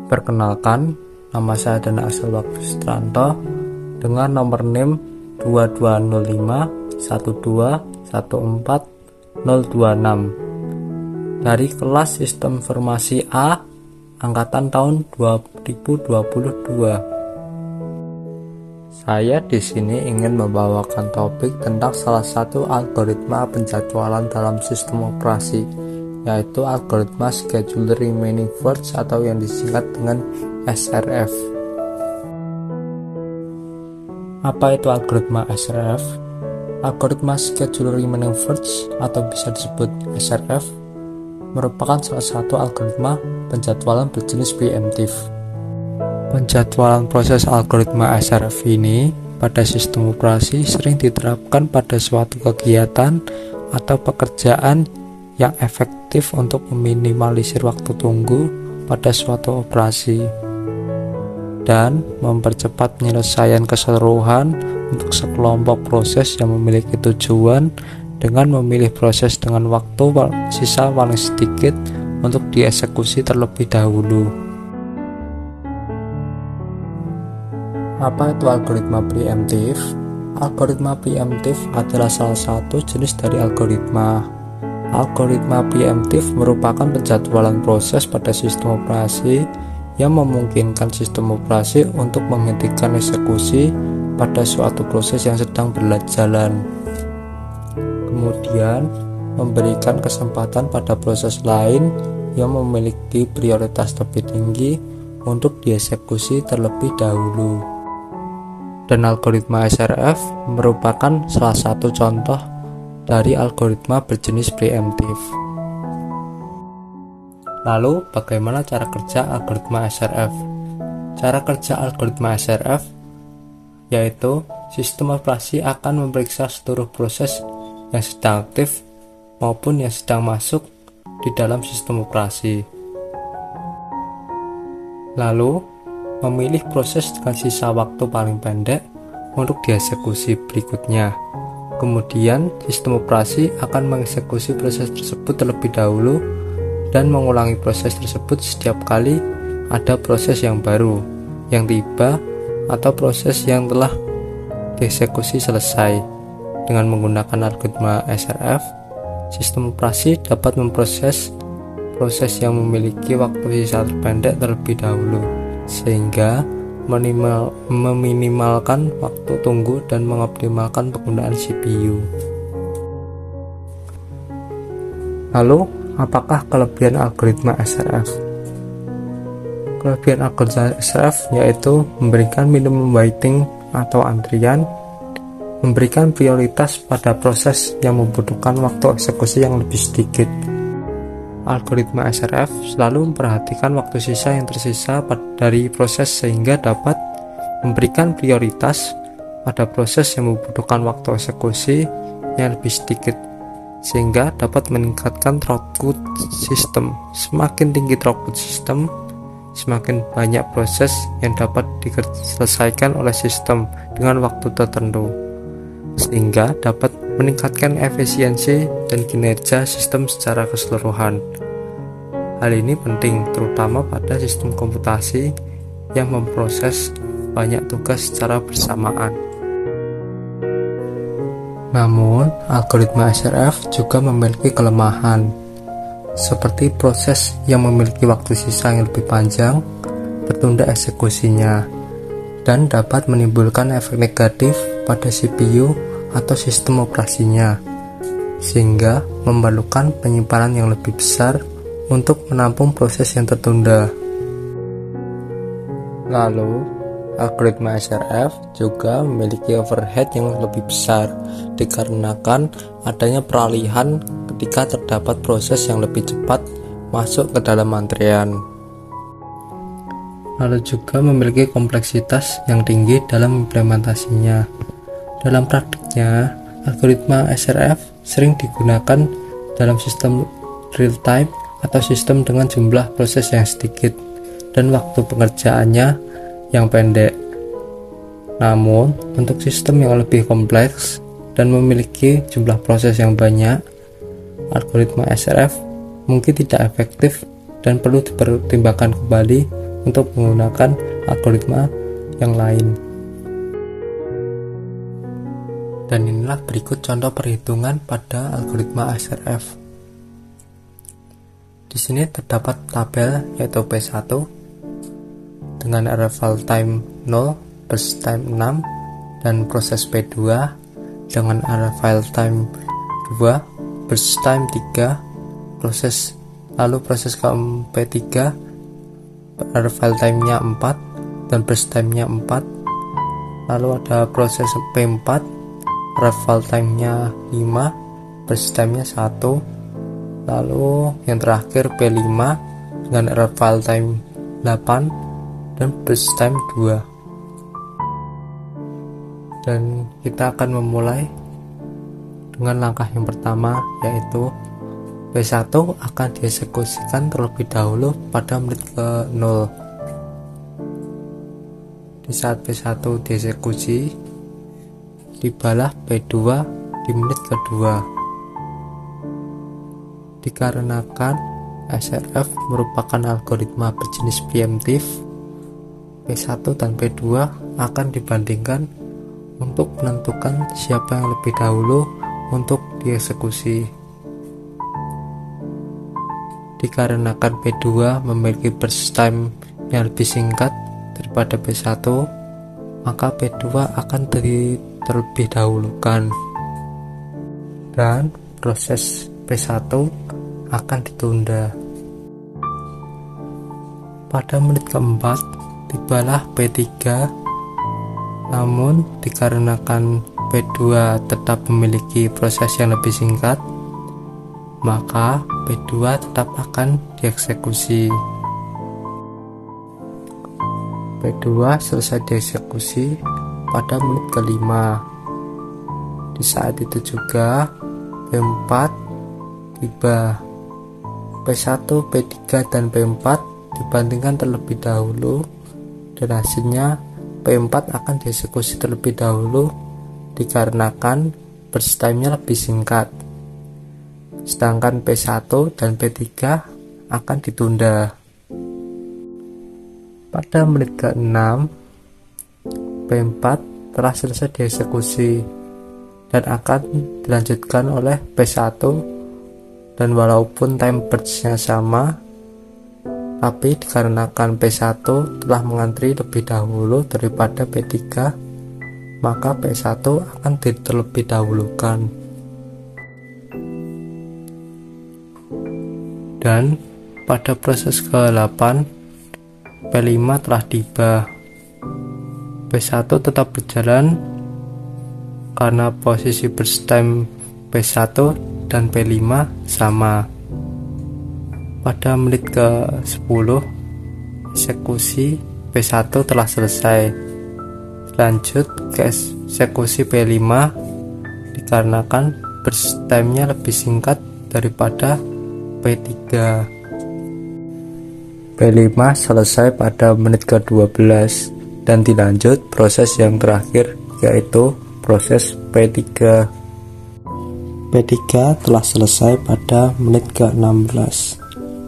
Perkenalkan, nama saya Dana Asal Wagustranto dengan nomor NIM 22051214026 dari kelas Sistem Informasi A angkatan tahun 2022. Saya di sini ingin membawakan topik tentang salah satu algoritma penjadwalan dalam sistem operasi, yaitu algoritma Schedule Remaining First atau yang disingkat dengan SRF. Apa itu algoritma SRF? Algoritma Schedule Remaining First atau bisa disebut SRF merupakan salah satu algoritma penjadwalan berjenis preemptif. Penjadwalan proses algoritma SRF ini pada sistem operasi sering diterapkan pada suatu kegiatan atau pekerjaan yang efektif untuk meminimalisir waktu tunggu pada suatu operasi dan mempercepat penyelesaian keseluruhan untuk sekelompok proses yang memiliki tujuan dengan memilih proses dengan waktu sisa paling sedikit untuk dieksekusi terlebih dahulu. Apa itu algoritma preemptif? Algoritma preemptif adalah salah satu jenis dari algoritma. Algoritma preemptif merupakan penjadwalan proses pada sistem operasi yang memungkinkan sistem operasi untuk menghentikan eksekusi pada suatu proses yang sedang berjalan. Kemudian, memberikan kesempatan pada proses lain yang memiliki prioritas lebih tinggi untuk dieksekusi terlebih dahulu. Dan algoritma SRF merupakan salah satu contoh dari algoritma berjenis preemptif. Lalu, bagaimana cara kerja algoritma SRF? Cara kerja algoritma SRF yaitu sistem operasi akan memeriksa seluruh proses yang sedang aktif maupun yang sedang masuk di dalam sistem operasi. Lalu, memilih proses dengan sisa waktu paling pendek untuk dieksekusi berikutnya. Kemudian, sistem operasi akan mengeksekusi proses tersebut terlebih dahulu dan mengulangi proses tersebut setiap kali ada proses yang baru yang tiba atau proses yang telah dieksekusi selesai. Dengan menggunakan algoritma SRF, sistem operasi dapat memproses proses yang memiliki waktu sisa terpendek terlebih dahulu, sehingga meminimalkan waktu tunggu dan mengoptimalkan penggunaan CPU. Lalu, apakah kelebihan algoritma SRF? Kelebihan algoritma SRF yaitu memberikan minimum waiting atau antrian, memberikan prioritas pada proses yang membutuhkan waktu eksekusi yang lebih sedikit. Algoritma SRF selalu memperhatikan waktu sisa yang tersisa dari proses sehingga dapat memberikan prioritas pada proses yang membutuhkan waktu eksekusi yang lebih sedikit, sehingga dapat meningkatkan throughput sistem. Semakin tinggi throughput sistem, semakin banyak proses yang dapat diselesaikan oleh sistem dengan waktu tertentu, sehingga dapat meningkatkan efisiensi dan kinerja sistem secara keseluruhan. Hal ini penting terutama pada sistem komputasi yang memproses banyak tugas secara bersamaan. Namun, algoritma SRF juga memiliki kelemahan, seperti proses yang memiliki waktu sisa yang lebih panjang, tertunda eksekusinya, dan dapat menimbulkan efek negatif pada CPU atau sistem operasinya, sehingga memerlukan penyimpanan yang lebih besar untuk menampung proses yang tertunda. Lalu, algoritma SRF juga memiliki overhead yang lebih besar dikarenakan adanya peralihan ketika terdapat proses yang lebih cepat masuk ke dalam antrian. Lalu juga memiliki kompleksitas yang tinggi dalam implementasinya. Dalam praktiknya, algoritma SRF sering digunakan dalam sistem real-time atau sistem dengan jumlah proses yang sedikit dan waktu pengerjaannya yang pendek. Namun, untuk sistem yang lebih kompleks dan memiliki jumlah proses yang banyak, algoritma SRF mungkin tidak efektif dan perlu dipertimbangkan kembali untuk menggunakan algoritma yang lain. Dan inilah berikut contoh perhitungan pada algoritma SRF. Di sini terdapat tabel yaitu P1 dengan arrival time 0, burst time 6, dan proses P2 dengan arrival time 2, burst time 3, lalu proses ke P3 arrival time-nya 4 dan burst time-nya 4, lalu ada proses P4 arrival time-nya 5, burst time-nya 1, lalu yang terakhir P5 dengan arrival time 8 dan burst time 2. Dan kita akan memulai dengan langkah yang pertama, yaitu P1 akan dieksekusikan terlebih dahulu pada menit ke 0. Di saat P1 dieksekusi, tibalah P2 di menit kedua. Dikarenakan SRF merupakan algoritma berjenis preemptif, P1 dan P2 akan dibandingkan untuk menentukan siapa yang lebih dahulu untuk dieksekusi. Dikarenakan P2 memiliki burst time yang lebih singkat daripada P1, maka P2 akan terlebih dahulukan dan proses P1 akan ditunda. Pada menit keempat tibalah P3, namun dikarenakan P2 tetap memiliki proses yang lebih singkat, maka P2 tetap akan dieksekusi. P2 selesai dieksekusi pada menit kelima. Di saat itu juga P4 tiba. P1, P3, dan P4 dibandingkan terlebih dahulu dan hasilnya P4 akan dieksekusi terlebih dahulu dikarenakan burst time-nya lebih singkat. Sedangkan P1 dan P3 akan ditunda. Pada menit ke-6, P4 telah selesai dieksekusi dan akan dilanjutkan oleh P1, dan walaupun time burst-nya sama, tapi dikarenakan P1 telah mengantri lebih dahulu daripada P3, maka P1 akan terlebih dahulukan. Dan pada proses ke-8, P5 telah tiba. P1 tetap berjalan karena posisi burst time P1 dan P5 sama. Pada menit ke-10, eksekusi P1 telah selesai. Lanjut ke eksekusi P5 dikarenakan burst time-nya lebih singkat daripada P3. P5 selesai pada menit ke-12 dan dilanjut proses yang terakhir, yaitu proses P3. P3 telah selesai pada menit ke-16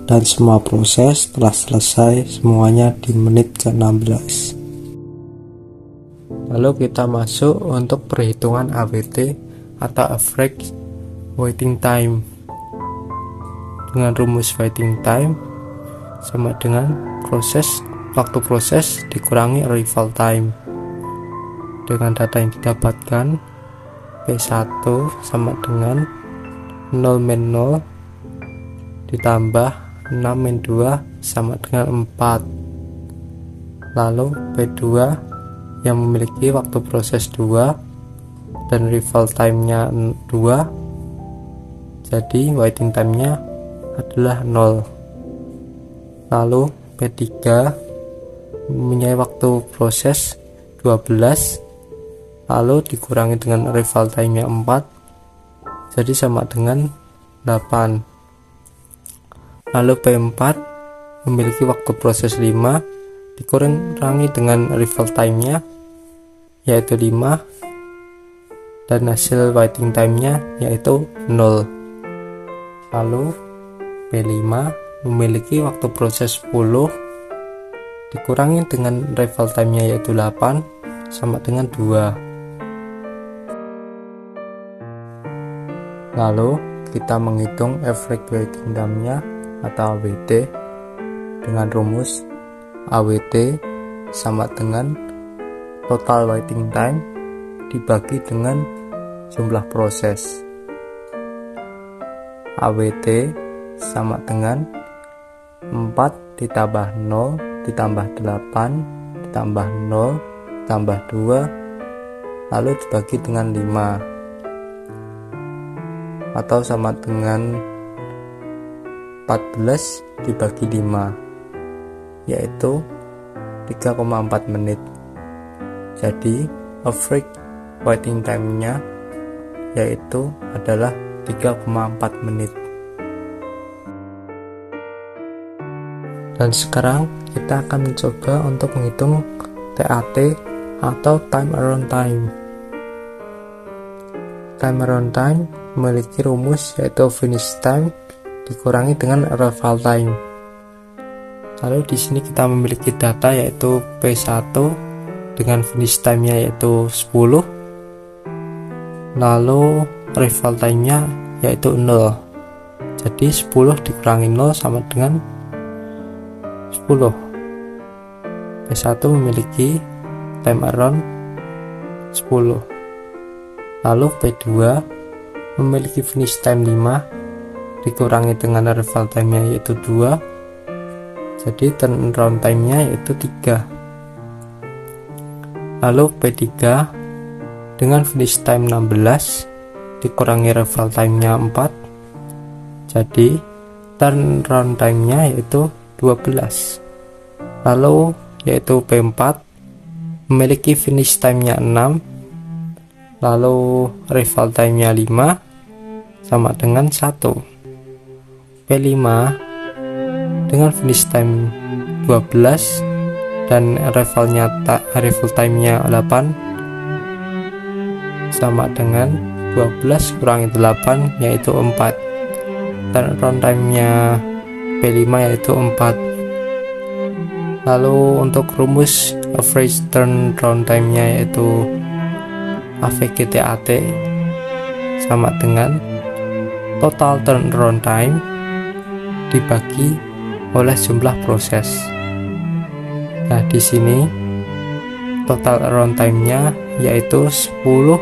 dan semua proses telah selesai semuanya di menit ke-16. Lalu kita masuk untuk perhitungan AWT atau average waiting time. Dengan rumus waiting time sama dengan waktu proses dikurangi arrival time. Dengan data yang didapatkan, P1 sama dengan 0 min 0 ditambah 6 min 2 sama dengan 4. Lalu P2 yang memiliki waktu proses 2 dan arrival time-nya 2, jadi waiting time-nya adalah 0. Lalu P3 mempunyai waktu proses 12, lalu dikurangi dengan arrival time-nya 4, jadi sama dengan 8. Lalu P4 memiliki waktu proses 5, dikurangi dengan arrival time-nya yaitu 5, dan hasil waiting time-nya yaitu 0. Lalu P5 memiliki waktu proses 10, dikurangi dengan arrival time-nya yaitu 8 sama dengan 2. Lalu kita menghitung average waiting time-nya atau AWT dengan rumus AWT sama dengan total waiting time dibagi dengan jumlah proses. AWT sama dengan 4 ditambah 0 ditambah 8 ditambah 0 ditambah 2 lalu dibagi dengan 5 atau sama dengan 14 dibagi 5 yaitu 3,4 menit. Jadi average waiting time-nya yaitu adalah 3,4 menit. Dan sekarang kita akan mencoba untuk menghitung TAT atau time around time. Time around time memiliki rumus yaitu finish time dikurangi dengan arrival time. Lalu di sini kita memiliki data yaitu P1 dengan finish time-nya yaitu 10. Lalu arrival time-nya yaitu 0. Jadi 10 dikurangi 0 sama dengan 10. P1 memiliki time around 10. Lalu P2 memiliki finish time 5 dikurangi dengan arrival time-nya yaitu 2. Jadi turnaround time-nya yaitu 3. Lalu P3 dengan finish time 16 dikurangi arrival time-nya 4. Jadi turnaround time-nya yaitu 12. Lalu yaitu P4 memiliki finish time-nya 6. Lalu arrival time-nya 5 sama dengan 1. P5 dengan finish time 12 dan arrival time-nya 8 sama dengan 12 kurangi 8 yaitu 4. Turnaround time-nya P5 yaitu 4. Lalu untuk rumus average turnaround time-nya yaitu AVGTAT sama dengan total turnaround time dibagi oleh jumlah proses. Nah, di sini total around time-nya yaitu 10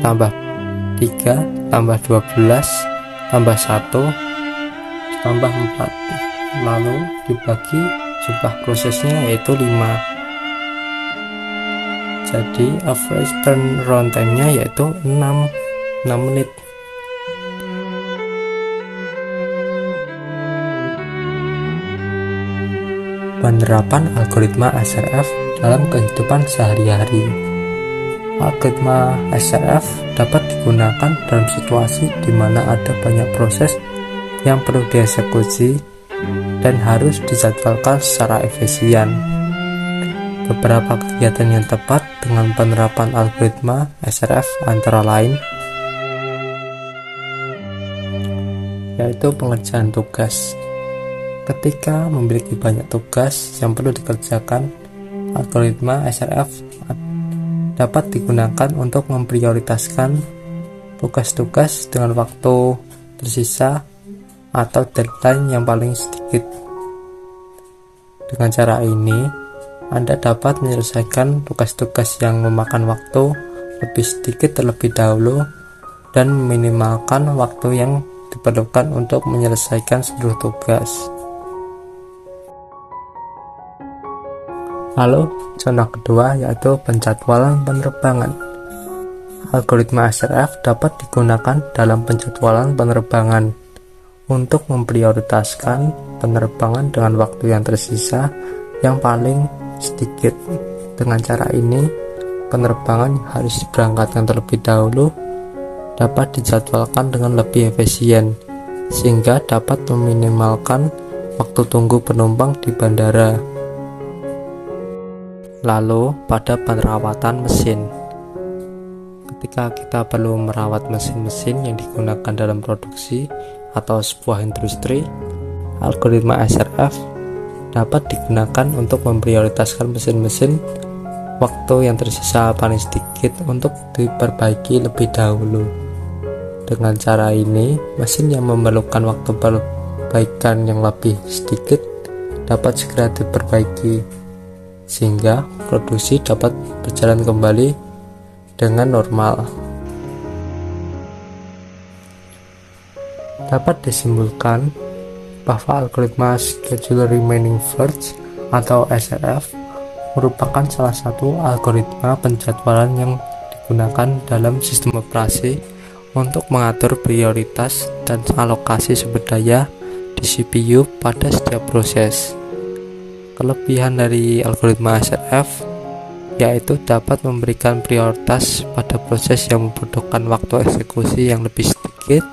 tambah 3 tambah 12 tambah 1 tambah 4 lalu dibagi jumlah prosesnya yaitu 5. Jadi average turnaround time-nya yaitu 6 menit. Penerapan algoritma SRF dalam kehidupan sehari-hari. Algoritma SRF dapat digunakan dalam situasi di mana ada banyak proses yang perlu dieksekusi dan harus dijadwalkan secara efisien. Beberapa kegiatan yang tepat dengan penerapan algoritma SRF antara lain yaitu pengerjaan tugas. Ketika memiliki banyak tugas yang perlu dikerjakan, algoritma SRF dapat digunakan untuk memprioritaskan tugas-tugas dengan waktu tersisa atau deadline yang paling sedikit. Dengan cara ini, Anda dapat menyelesaikan tugas-tugas yang memakan waktu lebih sedikit terlebih dahulu dan meminimalkan waktu yang diperlukan untuk menyelesaikan seluruh tugas. Lalu, contoh kedua yaitu penjadwalan penerbangan. Algoritma SRF dapat digunakan dalam penjadwalan penerbangan untuk memprioritaskan penerbangan dengan waktu yang tersisa yang paling sedikit. Dengan cara ini, penerbangan harus diberangkatkan terlebih dahulu dapat dijadwalkan dengan lebih efisien sehingga dapat meminimalkan waktu tunggu penumpang di bandara. Lalu pada perawatan mesin, ketika kita perlu merawat mesin-mesin yang digunakan dalam produksi atau sebuah industri, algoritma SRF dapat digunakan untuk memprioritaskan mesin-mesin waktu yang tersisa paling sedikit untuk diperbaiki lebih dahulu. Dengan cara ini, mesin yang memerlukan waktu perbaikan yang lebih sedikit dapat segera diperbaiki, sehingga produksi dapat berjalan kembali dengan normal. Dapat disimpulkan bahwa algoritma Schedule Remaining First atau SRF merupakan salah satu algoritma penjadwalan yang digunakan dalam sistem operasi untuk mengatur prioritas dan alokasi sumber daya di CPU pada setiap proses. Kelebihan dari algoritma SRF yaitu dapat memberikan prioritas pada proses yang membutuhkan waktu eksekusi yang lebih sedikit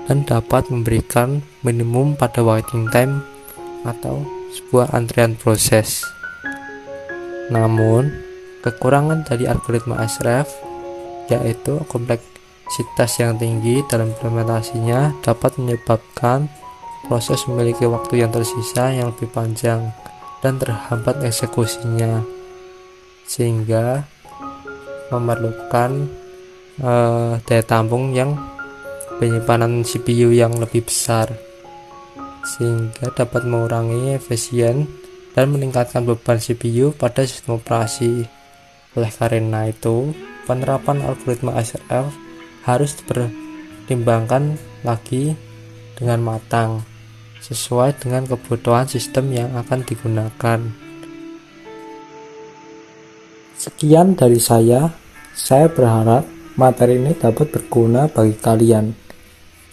dan dapat memberikan minimum pada waiting time atau sebuah antrian proses. Namun, kekurangan dari algoritma SRF yaitu kompleksitas yang tinggi dalam implementasinya dapat menyebabkan proses memiliki waktu yang tersisa yang lebih panjang dan terhambat eksekusinya, sehingga memerlukan daya tampung yang penyimpanan CPU yang lebih besar, sehingga dapat mengurangi efisien dan meningkatkan beban CPU pada sistem operasi. Oleh karena itu, penerapan algoritma SRF harus dipertimbangkan lagi dengan matang sesuai dengan kebutuhan sistem yang akan digunakan. Sekian dari saya berharap materi ini dapat berguna bagi kalian.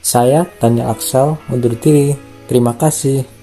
Saya Daniel Axel undur diri. Terima kasih.